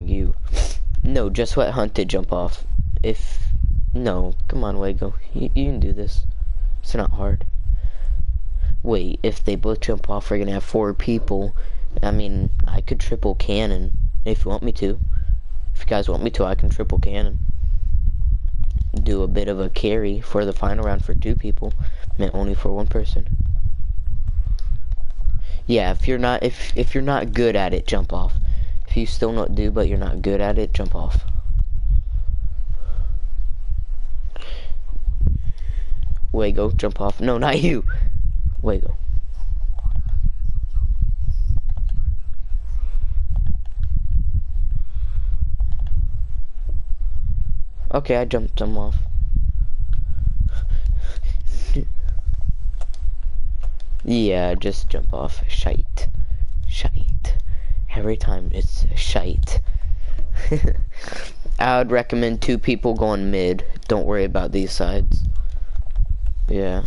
you. No, just let Hunted jump off. No, come on, Wago. You can do this. It's not hard. Wait, if they both jump off, we're gonna have 4 people. I mean, I could triple cannon if you want me to. If you guys want me to, I can triple cannon. Do a bit of a carry for the final round for 2 people, meant only for 1 person. Yeah, if you're not good at it, jump off. If you still not do, but you're not good at it, jump off. Wago, jump off. No, not you. Wago. Okay, I jumped them off. Yeah, just jump off. Shite. Shite. Every time it's shite. I would recommend 2 people going mid. Don't worry about these sides. Yeah.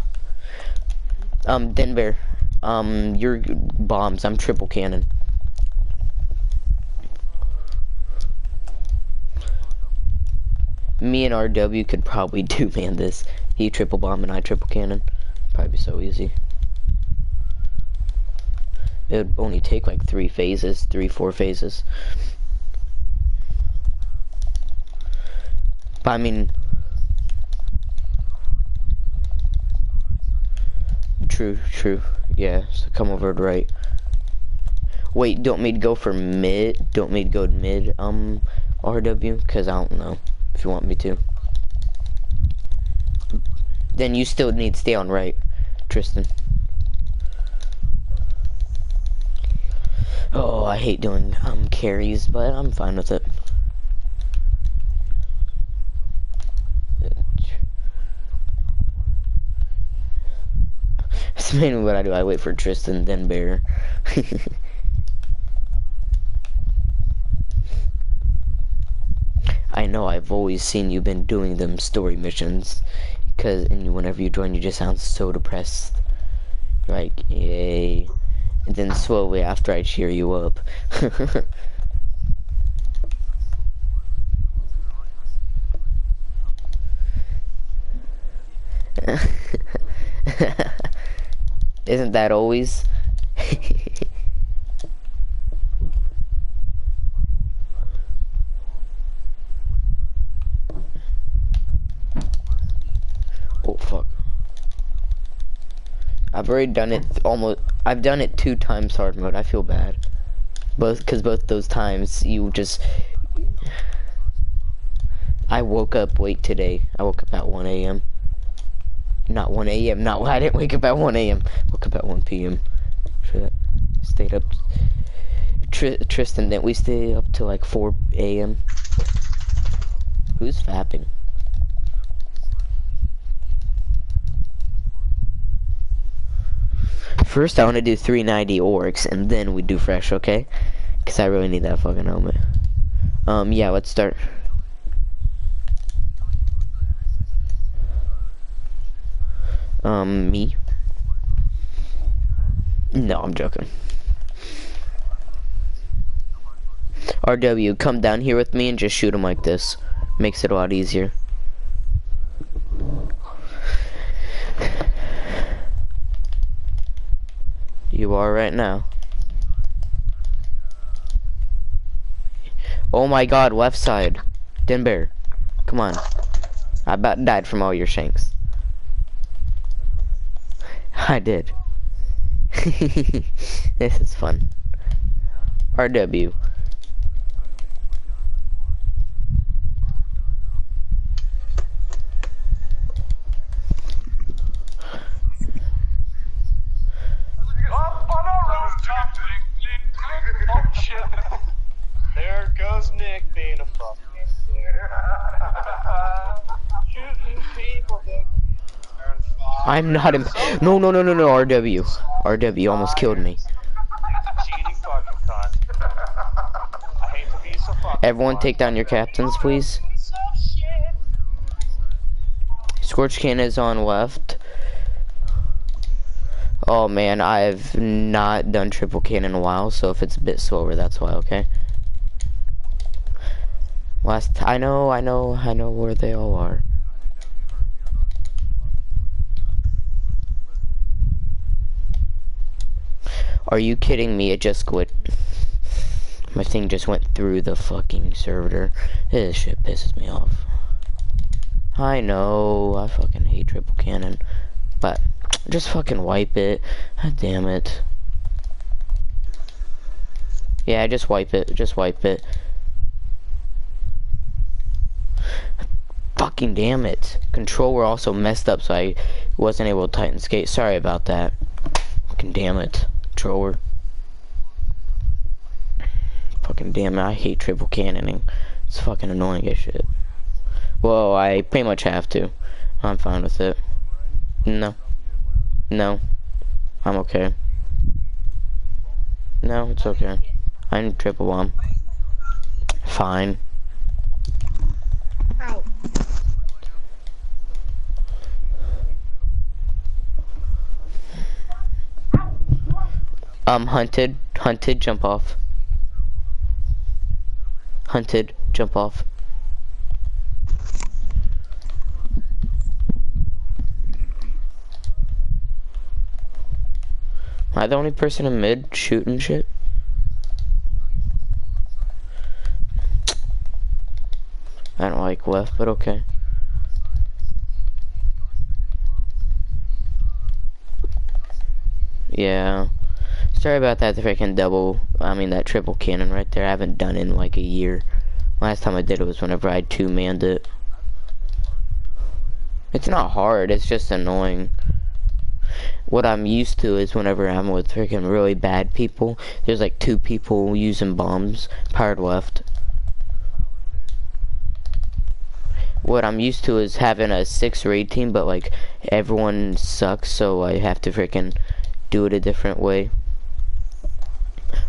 Denver. Your bombs. I'm triple cannon. Me and RW could probably do-man this. He triple bomb and I triple cannon. Probably be so easy. It would only take like 3 phases, 3-4 phases. But I mean, true. Yeah, so come over to right. Wait, don't me to go for mid? Don't me to go to mid, RW? Cause I don't know if you want me to. Then you still need to stay on right, Tristan. Oh, I hate doing carries, but I'm fine with it. That's mainly what I do. I wait for Tristan, then Bear. I know, I've always seen you been doing them story missions. And whenever you join, you just sound so depressed. You're like, yay. And then slowly after I cheer you up. Isn't that always? Oh fuck. I've already done it I've done it 2 times hard mode. I feel bad. Because both those times I woke up late today. I woke up at 1 a.m. Not 1 a.m. I didn't wake up at 1 a.m. Woke up at 1 p.m. Stayed up. Tristan, didn't we stay up till like 4 a.m.? Who's fapping? First, I want to do 390 orcs, and then we do fresh, okay? Because I really need that fucking helmet. Yeah, let's start. Me? No, I'm joking. RW, come down here with me and just shoot him like this. Makes it a lot easier. You are right now. Oh my god, left side. Denver, come on. I about died from all your shanks. I did. This is fun. RW. There goes Nick being a fucking shooting people, Nick. I'm not in. No, RW. RW almost killed me. Cheating fucking cunt. I hate to be so fucking. Everyone take down your captains, please. Scorch Can is on left. Oh man, I've not done triple can in a while, so if it's a bit slower, that's why, okay? I know where they all are. Are you kidding me? It just quit. My thing just went through the fucking server. This shit pisses me off. I know, I fucking hate triple cannon. But, just fucking wipe it. God damn it. Yeah, just wipe it. Just wipe it. Fucking damn it. Controller also messed up, so I wasn't able to tighten skate. Sorry about that. Fucking damn it. Controller. Fucking damn it. I hate triple cannoning. It's fucking annoying as shit. Well, I pretty much have to. I'm fine with it. No. No. I'm okay. No, it's okay. I need triple bomb. Fine. Ow. Hunted, jump off. Hunted, jump off. Am I the only person in mid shooting shit? I don't like left, but okay. Yeah. Sorry about that, the freaking that triple cannon right there. I haven't done it in like a year. Last time I did it was whenever I two-manned it. It's not hard, it's just annoying. What I'm used to is whenever I'm with freaking really bad people, there's like 2 people using bombs, powered left. What I'm used to is having a 6 raid team, but like everyone sucks, so I have to freaking do it a different way.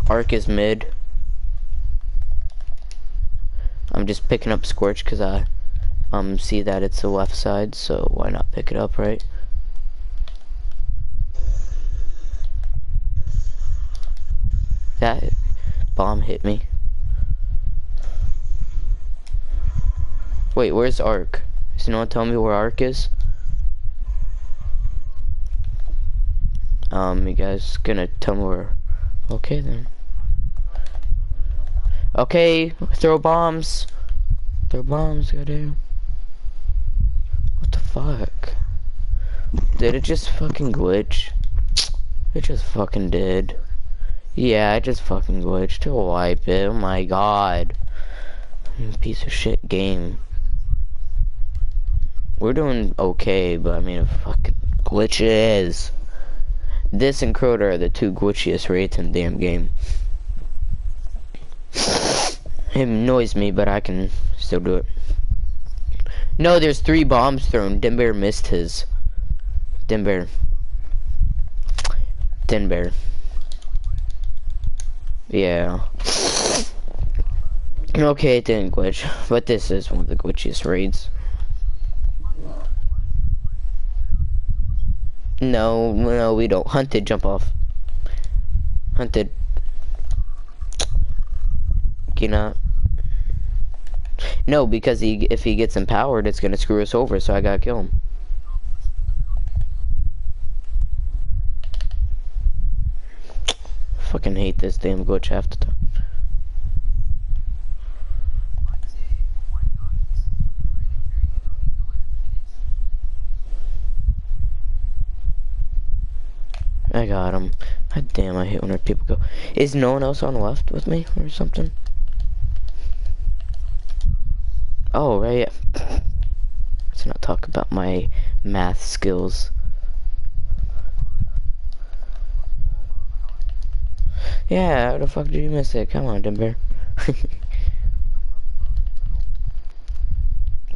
Arc is mid. I'm just picking up Scorch because I see that it's the left side, so why not pick it up, right? That bomb hit me. Wait, where's Arc? Does anyone tell me where Arc is? You guys gonna tell me where? Okay then. Okay, throw bombs. Throw bombs, goddamn. What the fuck? Did it just fucking glitch? It just fucking did. Yeah, I just fucking glitched. To wipe it. Oh my god. Piece of shit game. We're doing okay, but I mean, it fucking glitches. This and Crota are the 2 glitchiest raids in the damn game. It annoys me, but I can still do it. No, there's 3 bombs thrown. Denbear missed his. Denbear. Yeah. Okay, it didn't glitch, but this is one of the glitchiest raids. No, we don't. Hunted, jump off. Hunted. Can you not? No, because if he gets empowered, it's gonna screw us over, so I gotta kill him. Fucking hate this damn glitch half the time. I got him. God damn, I hate when people go. Is no one else on left with me or something? Oh, right. Let's not talk about my math skills. Yeah, how the fuck did you miss it? Come on, Denver.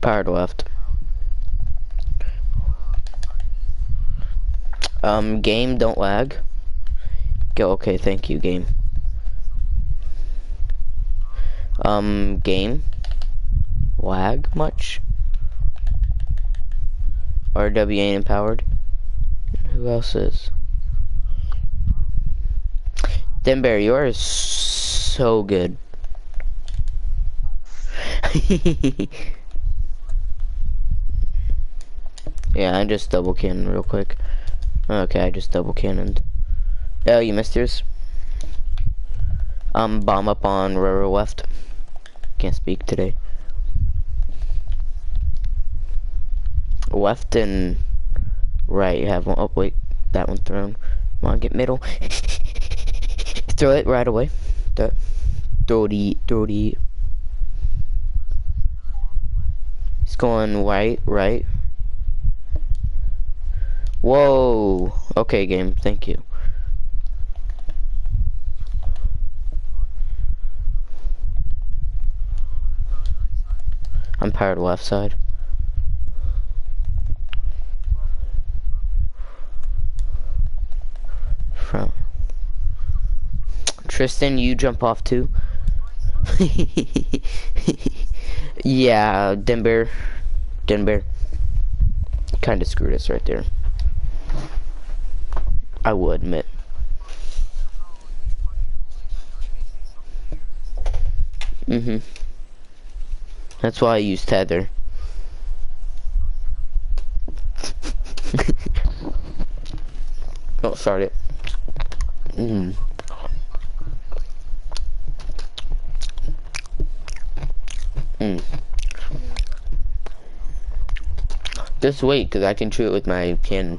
Powered left. Game, don't lag. Go, okay, thank you, game. Game. Lag much? RW ain't empowered. Who else is? Denver, you are so good. Yeah, I just double cannon real quick. Okay, I just double cannoned. Oh, you missed yours? Bomb up on railroad left. Can't speak today. Left and right, you have one. Oh, wait. That one thrown. Come on, get middle. Throw it right away. Throw it. He's going right. Whoa. Okay, game. Thank you. I'm powered left side. Front. Tristan, you jump off too. Yeah, Denver. Kinda screwed us right there. I will admit. That's why I use tether. Don't start it. Just wait, cause I can shoot it with my cannon.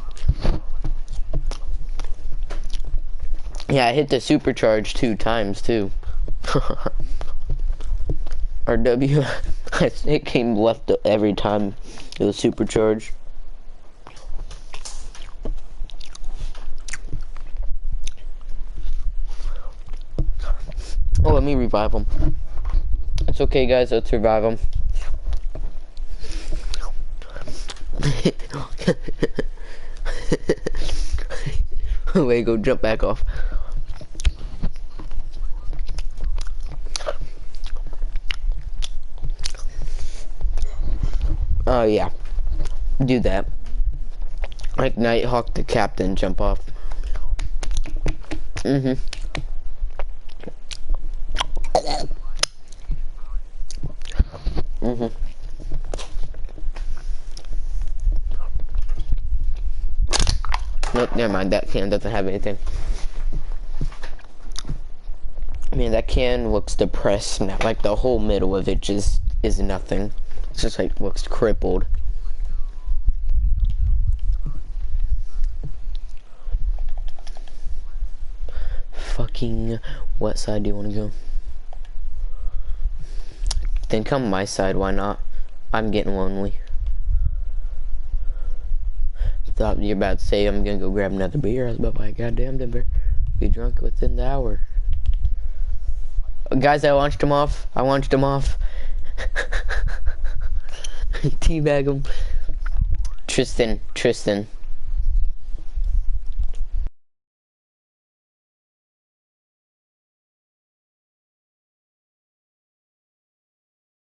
Yeah, I hit the supercharge 2 times too. RW, it came left every time it was supercharged. Oh, let me revive him. It's okay, guys. Let's revive him. Wait, go jump back off. Oh yeah, do that. Like Nighthawk the captain, jump off. Nope, never mind. That can doesn't have anything. Man, that can looks depressed now. Like the whole middle of it just is nothing. It's just like looks crippled. Fucking, what side do you want to go? Then come my side, why not? I'm getting lonely. Thought you're about to say I'm gonna go grab another beer. I was about by goddamn Denver. Be drunk within the hour. Guys, I launched him off. Teabag him. Tristan.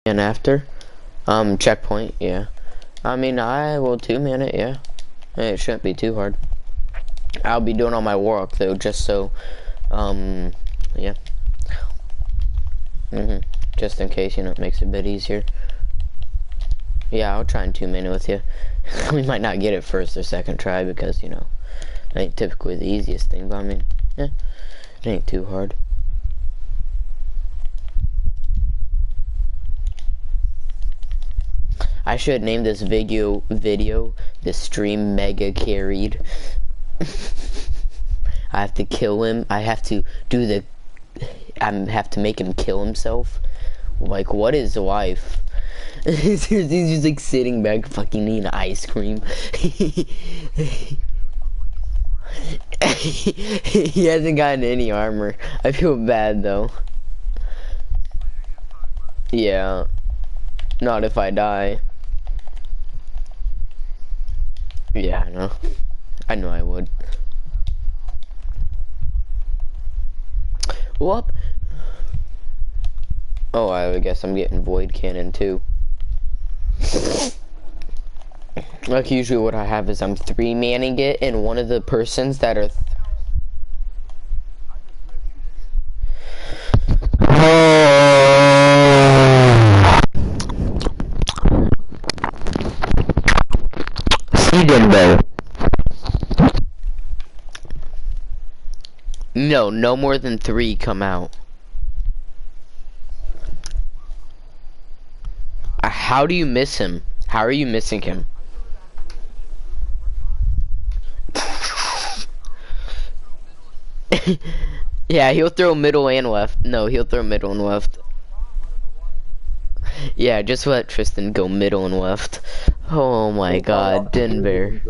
And after? Checkpoint, yeah. I mean, I will 2-man it, yeah. It shouldn't be too hard. I'll be doing all my work though, just so, yeah. Just in case, you know, it makes it a bit easier. Yeah, I'll try and 2-man it with you. We might not get it first or second try because, you know, it ain't typically the easiest thing, but I mean, yeah, it ain't too hard. I should name this video the stream mega carried. I have to kill him. I have to do the have to make him kill himself. Like, what is life? He's just like sitting back fucking eating ice cream. He hasn't gotten any armor. I feel bad though. Yeah. Not if I die. Yeah, I know I would. Whoop. Oh, I guess I'm getting void cannon too. Like usually what I have is I'm 3-manning it and one of the persons that are No, no more than 3 come out. How do you miss him? How are you missing him? Yeah, he'll throw middle and left. No, he'll throw middle and left. Yeah, just let Tristan go middle and left. Oh my god, Denver.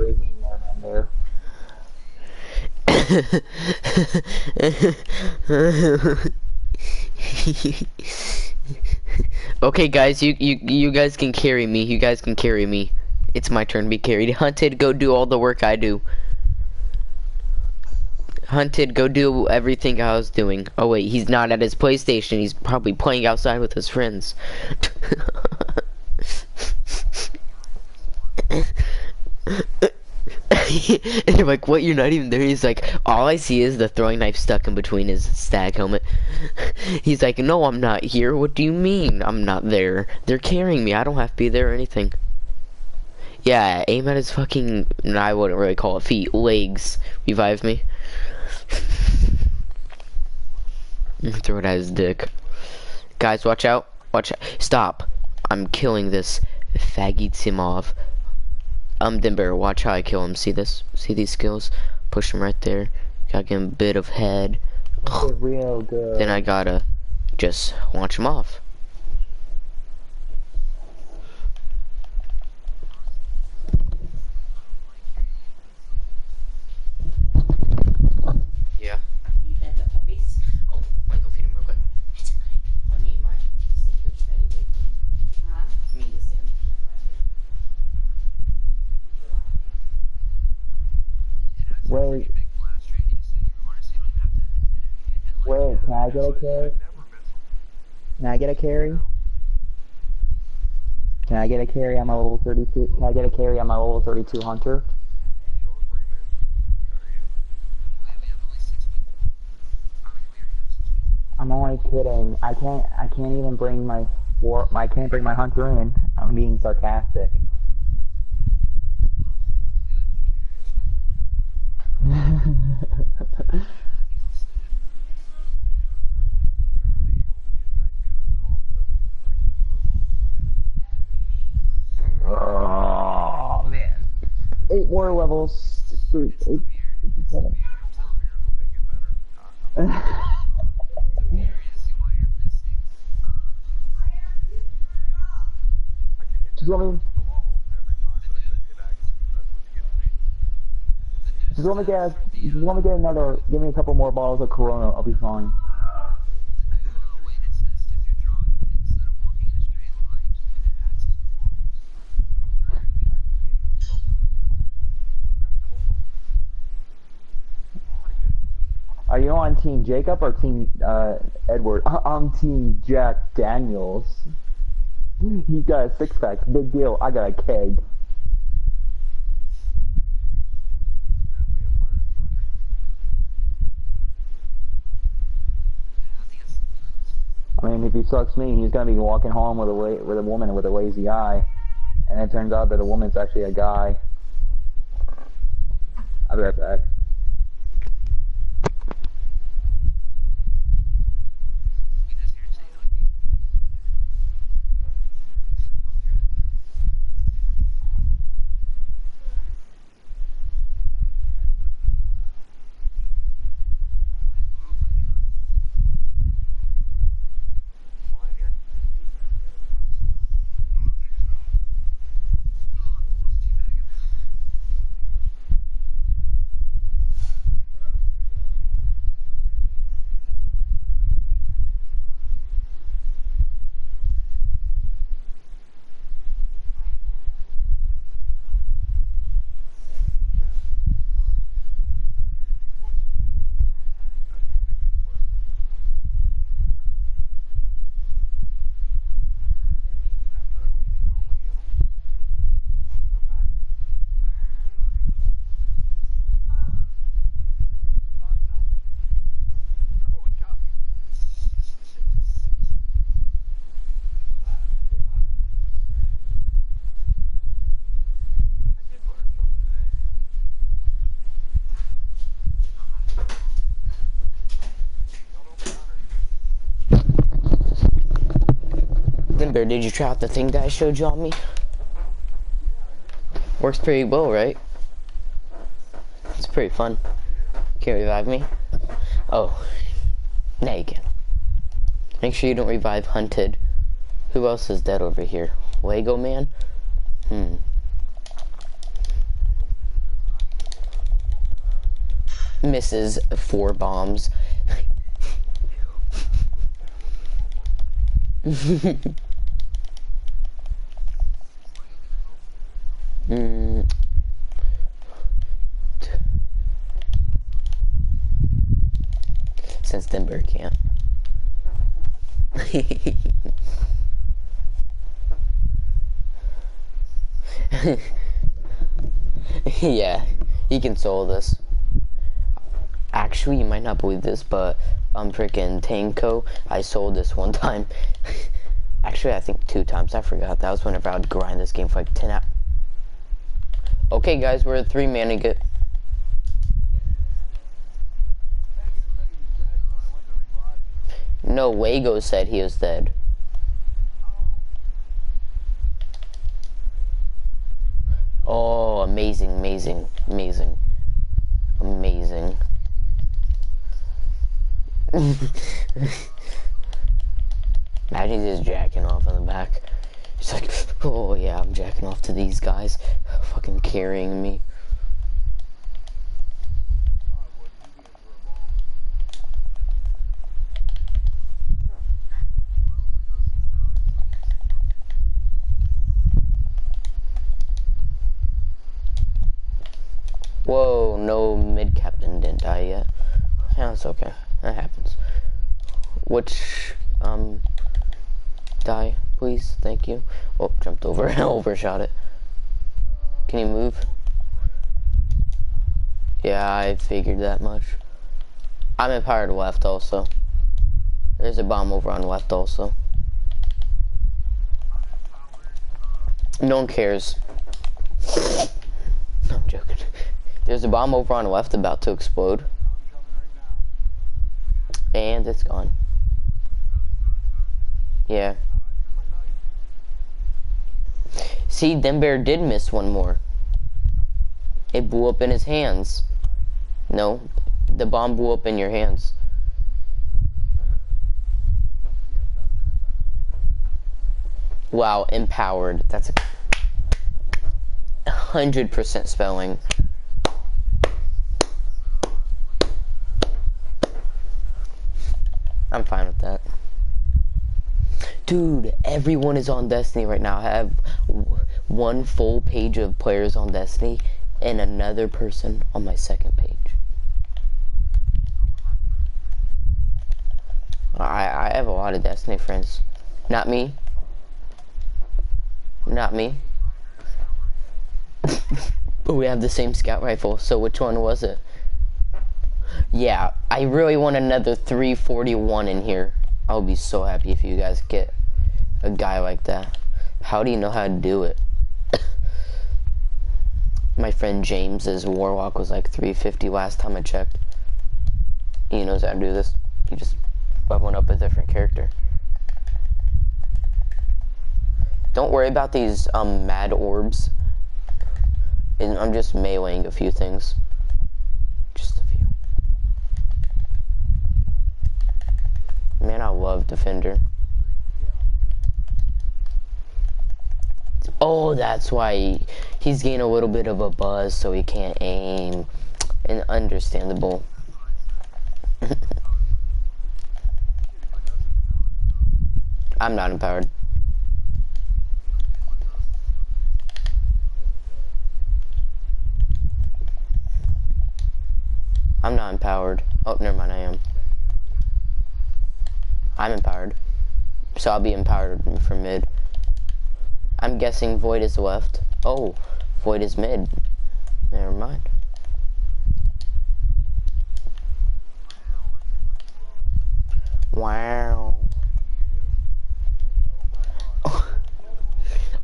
Okay, guys, you guys can carry me. You guys can carry me. It's my turn to be carried. Hunted, go do all the work I do. Hunted, go do everything I was doing. Oh wait, he's not at his PlayStation. He's probably playing outside with his friends. And you're like, what? You're not even there? He's like, all I see is the throwing knife stuck in between his stag helmet. He's like, no, I'm not here. What do you mean I'm not there? They're carrying me. I don't have to be there or anything. Yeah, aim at his fucking, no, I wouldn't really call it feet, legs. Revive me. Throw it at his dick. Guys, watch out. Watch out. Stop. I'm killing this faggy Timov. Denver, watch how I kill him. See this? See these skills? Push him right there. Gotta give him a bit of head. Real good. Then I gotta just launch him off. Yeah. You fed the puppies? Oh, wait, go feed him real quick. I need my sandwich patty. Huh? I need the sandwich. Wait. Wait, can I get a carry? Can I get a carry? Can I get a carry on my level 32? Can I get a carry on my level 32 hunter? I'm only kidding. I can't even bring I can't bring my hunter in. I'm being sarcastic. Oh man. 8 more levels. 8, 7. Just want me to get another, give me a couple more bottles of Corona, I'll be fine. Are you on Team Jacob or Team Edward? I'm Team Jack Daniels. He's got a 6-pack, big deal. I got a keg. I mean, if he sucks me, he's gonna be walking home with a woman with a lazy eye, and it turns out that the woman's actually a guy. I'll be right back. Denver, did you try out the thing that I showed you on me? Works pretty well, right? It's pretty fun. Can you revive me? Oh, now you can. Make sure you don't revive Hunted. Who else is dead over here? Lego Man? Misses 4 bombs. Since Denver can't. Yeah, he can solo this. Actually, you might not believe this, but freaking Tanko, I sold this one time. Actually, I think 2 times. I forgot. That was whenever I would grind this game for like 10 hours. Okay, guys, we're at 3-man again. No, Wago said he was dead. Oh, amazing, amazing, amazing, amazing. Imagine he's just jacking off in the back. He's like, oh yeah, I'm jacking off to these guys. Fucking carrying me. Whoa, no mid captain didn't die yet. Yeah, it's okay. That happens. Which, die, please. Thank you. Oh, jumped over and overshot it. Can you move? Yeah, I figured that much. I'm empowered left also. There's a bomb over on left also. No one cares. No, I'm joking. There's a bomb over on left about to explode. And it's gone. Yeah. See, Denver did miss one more. It blew up in his hands. No, the bomb blew up in your hands. Wow, empowered. That's 100% spelling. I'm fine with that. Dude, everyone is on Destiny right now. I have 1 full page of players on Destiny and another person on my 2nd page. I have a lot of Destiny friends. Not me. Not me. But we have the same scout rifle, so which one was it? Yeah, I really want another 341 in here. I'll be so happy if you guys get a guy like that. How do you know how to do it? My friend James's Warlock was like 350 last time I checked. He knows how to do this. You just leveling up a different character. Don't worry about these mad orbs. And I'm just meleeing a few things. Just a few. Man, I love Defender. Oh, that's why he's getting a little bit of a buzz, so he can't aim. And understandable. I'm not empowered. I'm not empowered. Oh, never mind, I am. I'm empowered. So I'll be empowered for mid. I'm guessing Void is left. Oh, Void is mid. Never mind. Wow.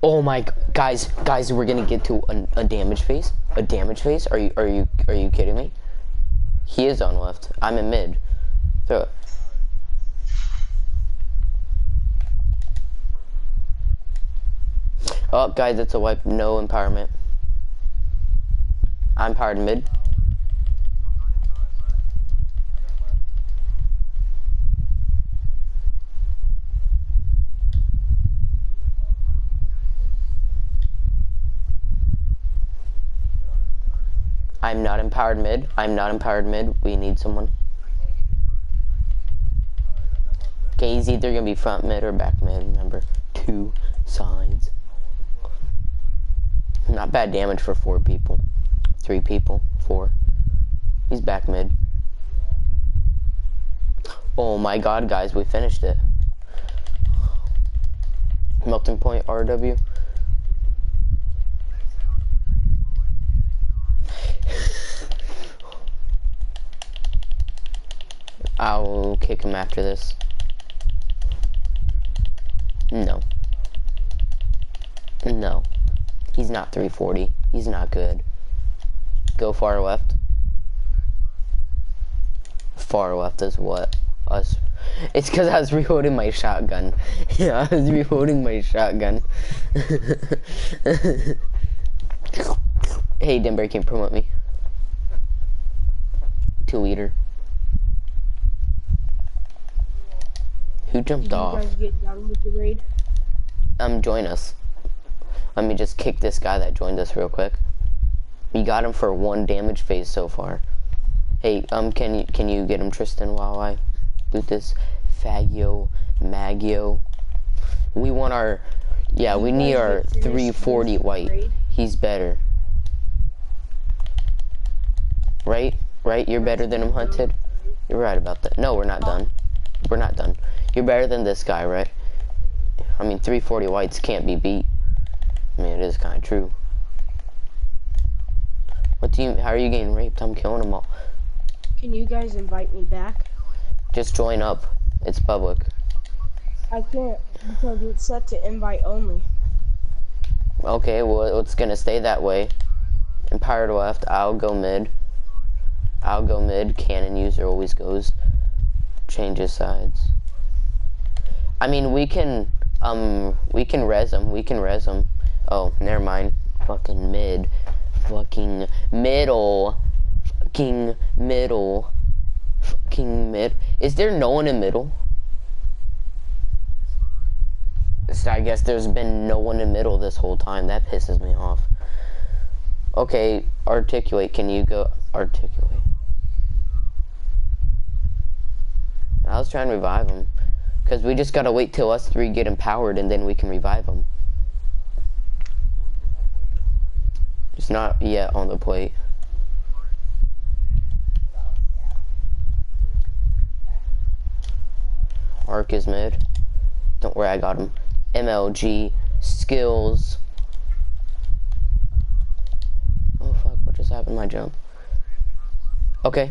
Oh my, guys, we're gonna get to a damage phase. A damage phase? Are you kidding me? He is on left. I'm in mid. Throw it. Oh, guys, it's a wipe. No empowerment. I'm powered mid. I'm not empowered mid. I'm not empowered mid. We need someone. Okay, he's either gonna be front mid or back mid. Remember, 2 sides. Not bad damage for 4 people. 3 people. 4. He's back mid. Oh my god, guys, we finished it. Melting point RW. I'll kick him after this. No. No. He's not 340. He's not good. Go far left. Far left is what? Us. It's because I was reloading my shotgun. Yeah, I was reloading my shotgun. Hey, Denver, can you promote me? 2-liter. Who jumped off? Did you guys get done with the raid? Join us. Let me just kick this guy that joined us real quick. We got him for 1 damage phase so far. Hey, can you get him, Tristan, while I boot this Fagio Magio? We want our, yeah, we need our 340 white. He's better. Right? Right? You're better than him, Hunted? You're right about that. No, we're not done. We're not done. You're better than this guy, right? I mean, 340 whites can't be beat. I mean, it is kind of true. How are you getting raped? I'm killing them all. Can you guys invite me back? Just join up. It's public. I can't because it's set to invite only. Okay, well, it's gonna stay that way. Empowered left, I'll go mid. I'll go mid. Cannon user always goes. Changes sides. I mean, we can res them. We can res them. Oh, never mind. Fucking mid. Fucking middle. Fucking middle. Fucking mid. Is there no one in middle? I guess there's been no one in middle this whole time. That pisses me off. Okay, articulate. Can you go articulate? I was trying to revive him. Because we just gotta wait till us 3 get empowered and then we can revive him. It's not yet on the plate. Arc is mid. Don't worry, I got him. MLG skills. Oh fuck, what just happened to my jump? Okay.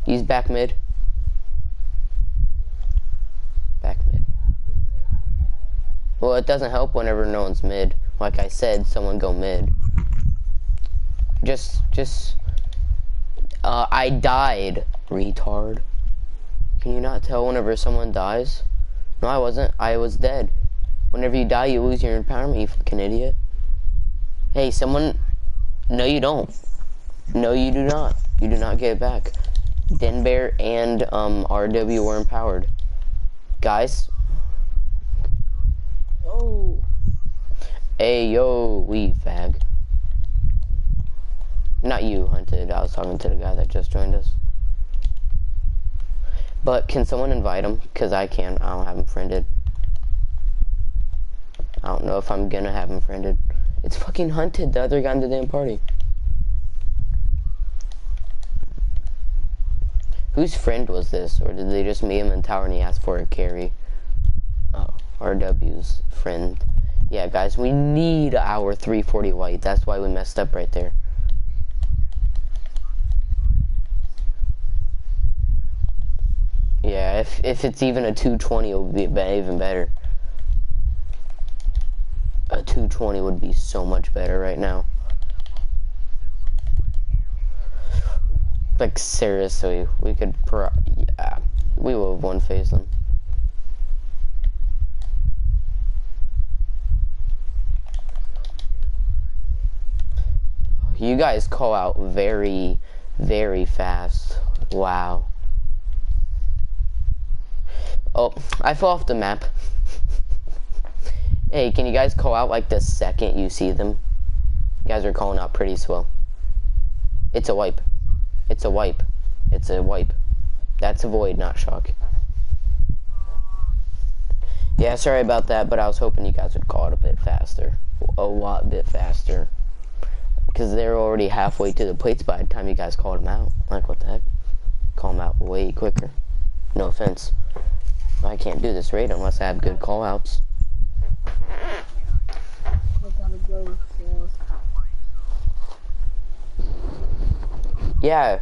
He's back mid. Back mid. Well, it doesn't help whenever no one's mid. Like I said, someone go mid. I died, retard. Can you not tell whenever someone dies? No, I wasn't. I was dead. Whenever you die, you lose your empowerment, you fucking idiot. Hey, someone... No, you don't. No, you do not. You do not get it back. Denbear and RW were empowered. Guys. Oh. Hey, yo, we fag. Not you, Hunted. I was talking to the guy that just joined us. But can someone invite him? Because I can't. I don't have him friended. I don't know if I'm gonna have him friended. It's fucking Hunted, the other guy in the damn party. Whose friend was this? Or did they just meet him in tower and he asked for a carry? Oh, RW's friend. Yeah, guys, we need our 340 white. That's why we messed up right there. Yeah, if it's even a 220, it would be even better. A 220 would be so much better right now. Like, seriously, we could yeah, we will have one phase them. you guys call out very, very fast. Wow. Oh, I fell off the map. Hey, can you guys call out like the second you see them? You guys are calling out pretty slow. It's a wipe. It's a wipe. It's a wipe. That's a void, not shock. Yeah, sorry about that, but I was hoping you guys would call it a bit faster. A lot bit faster. Because they're already halfway to the plates by the time you guys called them out. Like, what the heck? Call them out way quicker. No offense. I can't do this raid unless I have good call-outs. I gotta go, so. Yeah,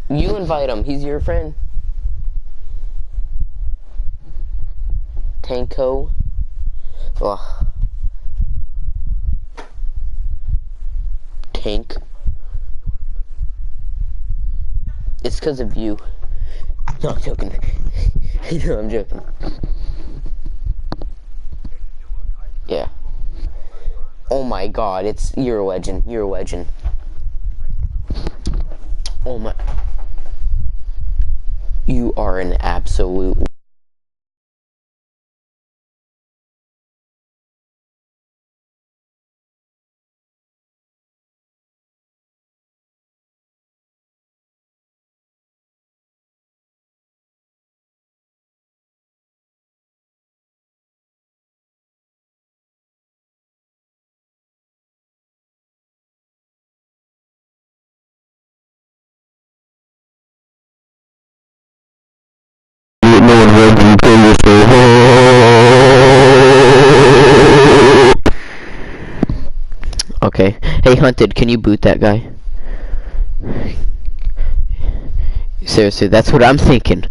you invite him. He's your friend. Tanko. Ugh. Tank. It's because of you. No, I'm joking. No, I'm joking. Yeah. Oh my god, you're a legend. You're a legend. Oh my. You are an absolute. Okay. Hey, Hunted, can you boot that guy? Seriously, that's what I'm thinking.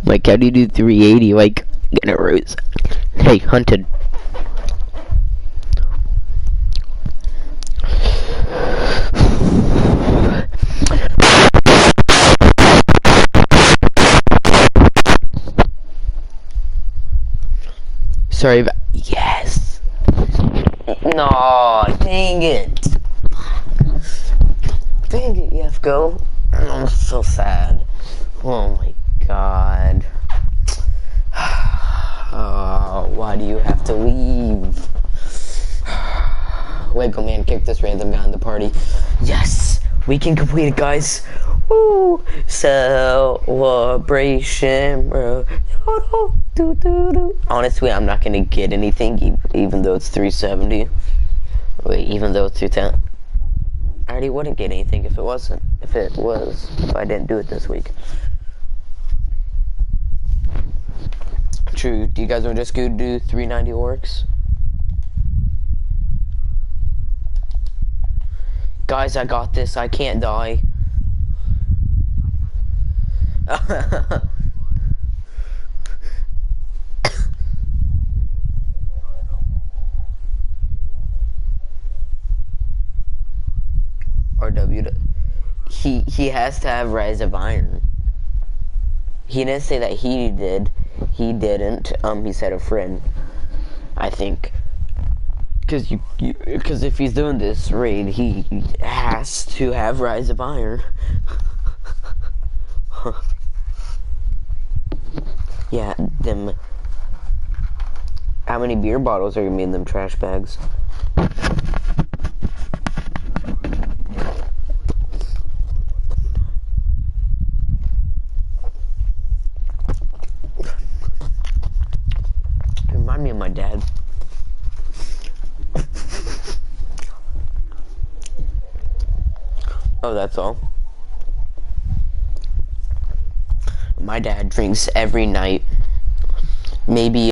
Like, how do you do 380, like, in a rose? Hey, Hunted. Sorry about... Yes! No, dang it! Dang it, Yefko. I'm so sad. Oh my god. Oh, why do you have to leave? Lego man, kick this random guy in the party. Yes! We can complete it, guys. Woo! Celebration, bro. Honestly, I'm not gonna get anything, even though it's 370. Wait, even though it's 210. I already wouldn't get anything if it wasn't. If I didn't do it this week. True. Do you guys want to just go do 390 orcs? Guys, I got this. I can't die. RW. He has to have Rise of Iron. He didn't say that he did. He didn't. He said a friend. I think. Because if he's doing this raid, he has to have Rise of Iron. Yeah, them. How many beer bottles are gonna be in them trash bags? Remind me of my dad. Oh, that's all. My dad drinks every night. Maybe